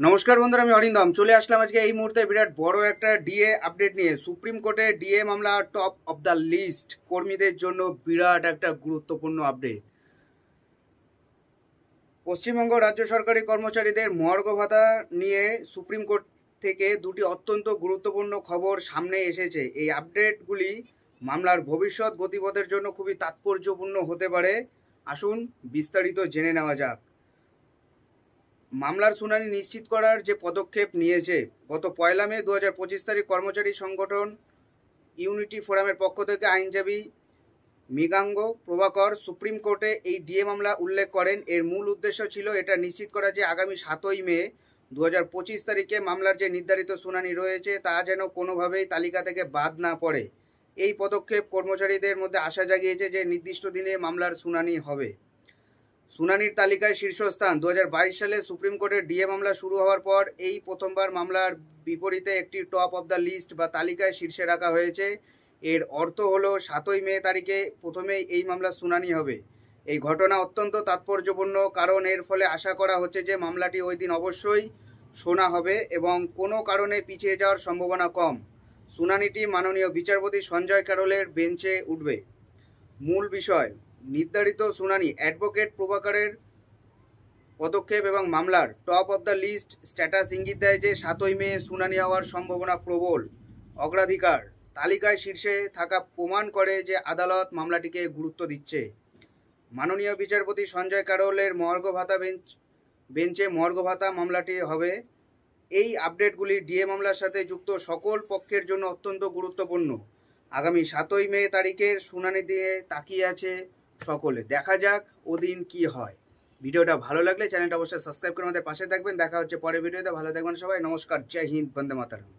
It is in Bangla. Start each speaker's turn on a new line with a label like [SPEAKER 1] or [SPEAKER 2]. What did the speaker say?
[SPEAKER 1] নমস্কার বন্ধুরা, আমি অরিন্দম চলে আসলাম আজকে এই মুহূর্তে বিরাট বড় একটা ডিএ আপডেট নিয়ে। সুপ্রিম কোর্টে ডিএ মামলা টপ অফ দ্য লিস্ট কর্মীদের জন্য বিরাট একটা গুরুত্বপূর্ণ আপডেট। পশ্চিমবঙ্গ রাজ্য সরকারি কর্মচারীদের মহার্ঘ ভাতা নিয়ে সুপ্রিম কোর্ট থেকে দুটি অত্যন্ত গুরুত্বপূর্ণ খবর সামনে এসেছে। এই আপডেটগুলি মামলার ভবিষ্যৎ গতিপথের জন্য খুবই তাৎপর্যপূর্ণ হতে পারে। আসুন বিস্তারিত জেনে নেওয়া যাক। মামলার শুনানি নিশ্চিত করার যে পদক্ষেপ নিয়েছে, গত 1 মে 2025 তারিখ কর্মচারী সংগঠন ইউনিটি ফোরামের পক্ষ থেকে আইনজীবী মৃগাঙ্ক প্রভাকর সুপ্রিম কোর্টে এই ডিএ মামলা উল্লেখ করেন। এর মূল উদ্দেশ্য ছিল এটা নিশ্চিত করা যে আগামী 7ই মে 2025 তারিখে মামলার যে নির্ধারিত শুনানি রয়েছে তা যেন কোনোভাবেই তালিকা থেকে বাদ না পড়ে। এই পদক্ষেপ কর্মচারীদের মধ্যে আশা জাগিয়েছে যে নির্দিষ্ট দিনে মামলার শুনানি হবে। শুনানির তালিকায় শীর্ষস্থান 2022 সালে সুপ্রিম কোর্টের ডিএ মামলা শুরু হওয়ার পর এই প্রথমবার মামলার বিপরীতে একটি টপ অফ দ্য লিস্ট বা তালিকায় শীর্ষে রাখা হয়েছে। এর অর্থ হলো 7ই মে তারিখে প্রথমেই এই মামলার শুনানি হবে। এই ঘটনা অত্যন্ত তাৎপর্যপূর্ণ, কারণ এর ফলে আশা করা হচ্ছে যে মামলাটি ওই দিন অবশ্যই শোনা হবে এবং কোনো কারণে পিছিয়ে যাওয়ার সম্ভাবনা কম। শুনানিটি মাননীয় বিচারপতি সঞ্জয় ক্যারলের বেঞ্চে উঠবে। মূল বিষয়, নির্ধারিত শুনানি, অ্যাডভোকেট প্রভাকরের পদক্ষেপ এবং মামলার top of the list status ইঙ্গিত দেয় যে 7ই মে শুনানি হওয়ার সম্ভাবনা প্রবল। অগ্রাধিকার তালিকায় শীর্ষে থাকা প্রমাণ করে যে আদালত মামলাটিকে গুরুত্ব দিচ্ছে। মাননীয় বিচারপতি সঞ্জয় ক্যারলের মহার্ঘ ভাতা বেঞ্চে মহার্ঘ ভাতা মামলাটি হবে। এই আপডেটগুলি ডিএ মামলার সাথে যুক্ত সকল পক্ষের জন্য অত্যন্ত গুরুত্বপূর্ণ। আগামী 7ই মে তারিখের শুনানি দিয়ে তাকিয়ে আছে সকলে। দেখা যাক ওদিন কি হয়। ভিডিওটা ভালো লাগলে চ্যানেলটা অবশ্যই সাবস্ক্রাইব করে আমাদের পাশে থাকবেন। দেখা হচ্ছে পরের ভিডিওতে। ভালো থাকবেন সবাই। নমস্কার, জয় হিন্দ, বন্দে মাতরম।